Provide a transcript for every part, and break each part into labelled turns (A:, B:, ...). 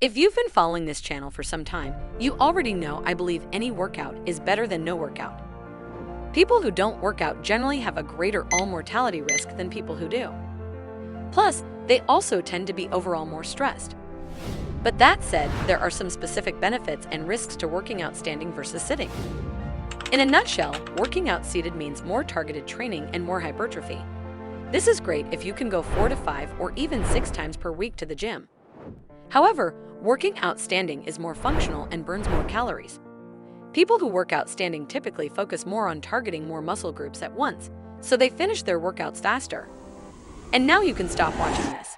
A: If you've been following this channel for some time, you already know I believe any workout is better than no workout. People who don't work out generally have a greater all-mortality risk than people who do. Plus, they also tend to be overall more stressed. But that said, there are some specific benefits and risks to working out standing versus sitting. In a nutshell, working out seated means more targeted training and more hypertrophy. This is great if you can go 4 to 5 or even 6 times per week to the gym. However, working out standing is more functional and burns more calories. People who work out standing typically focus more on targeting more muscle groups at once, so they finish their workouts faster. And now you can stop watching this.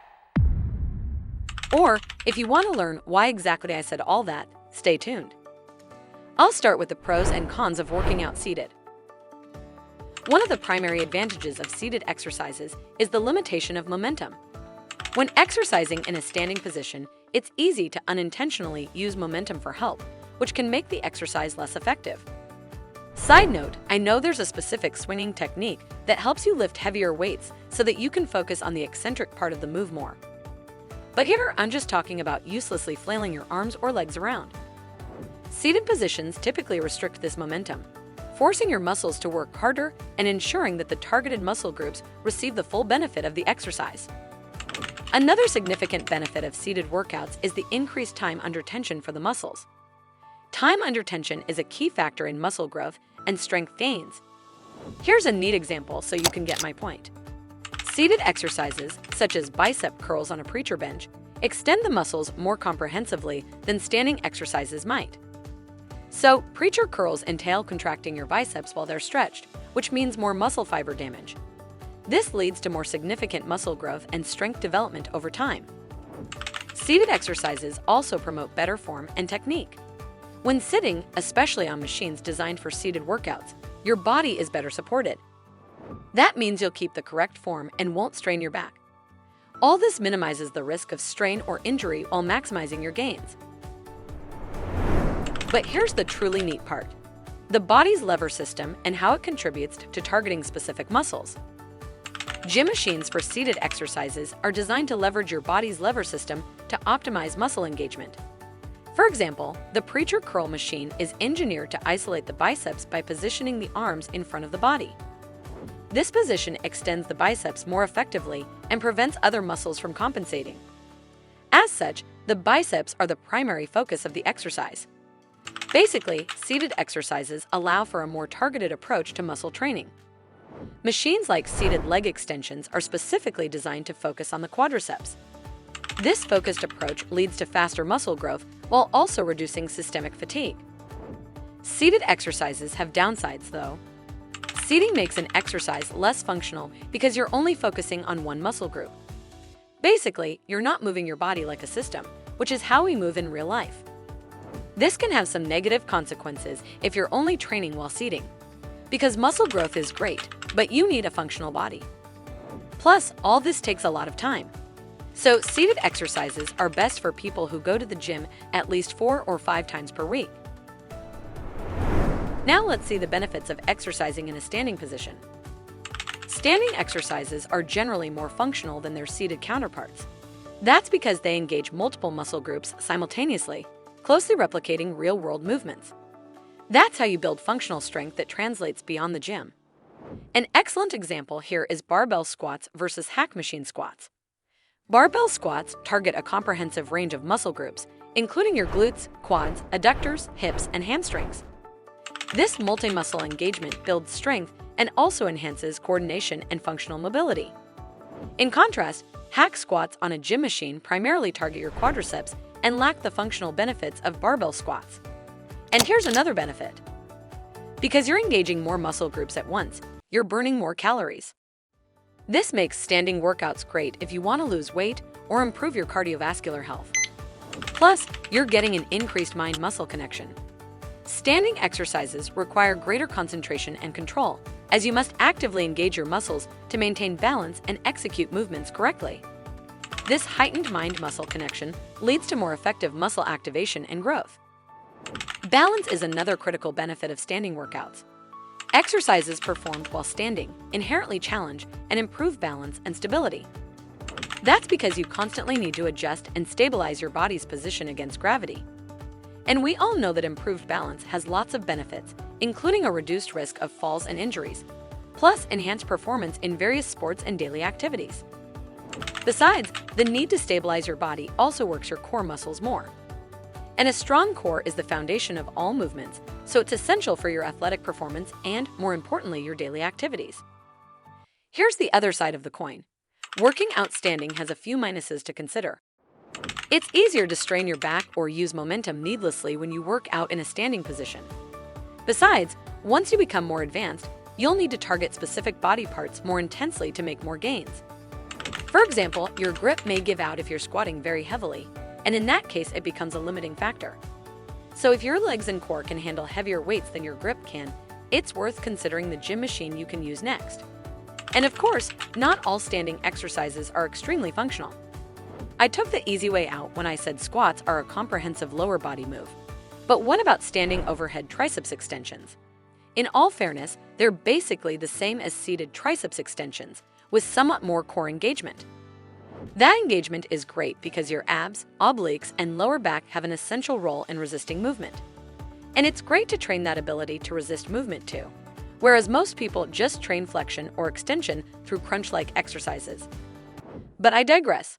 A: Or, if you want to learn why exactly I said all that, stay tuned. I'll start with the pros and cons of working out seated. One of the primary advantages of seated exercises is the limitation of momentum. When exercising in a standing position, it's easy to unintentionally use momentum for help, which can make the exercise less effective. Side note, I know there's a specific swinging technique that helps you lift heavier weights so that you can focus on the eccentric part of the move more. But here I'm just talking about uselessly flailing your arms or legs around. Seated positions typically restrict this momentum, forcing your muscles to work harder and ensuring that the targeted muscle groups receive the full benefit of the exercise. Another significant benefit of seated workouts is the increased time under tension for the muscles. Time under tension is a key factor in muscle growth and strength gains. Here's a neat example so you can get my point. Seated exercises, such as bicep curls on a preacher bench, extend the muscles more comprehensively than standing exercises might. So, preacher curls entail contracting your biceps while they're stretched, which means more muscle fiber damage. This leads to more significant muscle growth and strength development over time. Seated exercises also promote better form and technique. When sitting, especially on machines designed for seated workouts, your body is better supported. That means you'll keep the correct form and won't strain your back. All this minimizes the risk of strain or injury while maximizing your gains. But here's the truly neat part: the body's lever system and how it contributes to targeting specific muscles. Gym machines for seated exercises are designed to leverage your body's lever system to optimize muscle engagement. For example, the preacher curl machine is engineered to isolate the biceps by positioning the arms in front of the body. This position extends the biceps more effectively and prevents other muscles from compensating. As such, the biceps are the primary focus of the exercise. Basically, seated exercises allow for a more targeted approach to muscle training. Machines like seated leg extensions are specifically designed to focus on the quadriceps. This focused approach leads to faster muscle growth while also reducing systemic fatigue. Seated exercises have downsides, though. Seating makes an exercise less functional because you're only focusing on one muscle group. Basically, you're not moving your body like a system, which is how we move in real life. This can have some negative consequences if you're only training while seating, because muscle growth is great, but you need a functional body. Plus, all this takes a lot of time. So, seated exercises are best for people who go to the gym at least 4 or 5 times per week. Now let's see the benefits of exercising in a standing position. Standing exercises are generally more functional than their seated counterparts. That's because they engage multiple muscle groups simultaneously, closely replicating real-world movements. That's how you build functional strength that translates beyond the gym. An excellent example here is barbell squats versus hack machine squats. Barbell squats target a comprehensive range of muscle groups, including your glutes, quads, adductors, hips, and hamstrings. This multi-muscle engagement builds strength and also enhances coordination and functional mobility. In contrast, hack squats on a gym machine primarily target your quadriceps and lack the functional benefits of barbell squats. And here's another benefit. Because you're engaging more muscle groups at once, you're burning more calories. This makes standing workouts great if you want to lose weight or improve your cardiovascular health. Plus, you're getting an increased mind-muscle connection. Standing exercises require greater concentration and control, as you must actively engage your muscles to maintain balance and execute movements correctly. This heightened mind-muscle connection leads to more effective muscle activation and growth. Balance is another critical benefit of standing workouts. Exercises performed while standing inherently challenge and improve balance and stability. That's because you constantly need to adjust and stabilize your body's position against gravity. And we all know that improved balance has lots of benefits, including a reduced risk of falls and injuries, plus enhanced performance in various sports and daily activities. Besides, the need to stabilize your body also works your core muscles more. And a strong core is the foundation of all movements, so it's essential for your athletic performance and, more importantly, your daily activities. Here's the other side of the coin. Working out standing has a few minuses to consider. It's easier to strain your back or use momentum needlessly when you work out in a standing position. Besides, once you become more advanced, you'll need to target specific body parts more intensely to make more gains. For example, your grip may give out if you're squatting very heavily, and in that case it becomes a limiting factor. So if your legs and core can handle heavier weights than your grip can, it's worth considering the gym machine you can use next. And of course, not all standing exercises are extremely functional. I took the easy way out when I said squats are a comprehensive lower body move. But what about standing overhead triceps extensions? In all fairness, they're basically the same as seated triceps extensions, with somewhat more core engagement. That engagement is great because your abs, obliques, and lower back have an essential role in resisting movement. And it's great to train that ability to resist movement too, whereas most people just train flexion or extension through crunch-like exercises. But I digress.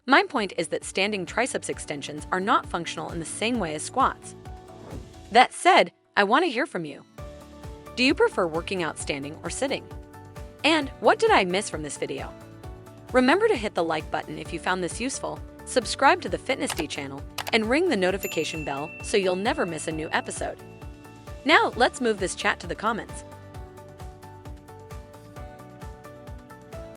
A: My point is that standing triceps extensions are not functional in the same way as squats. That said, I want to hear from you. Do you prefer working out standing or sitting? And what did I miss from this video? Remember to hit the like button if you found this useful, subscribe to the Fitnessdy channel, and ring the notification bell so you'll never miss a new episode. Now, let's move this chat to the comments.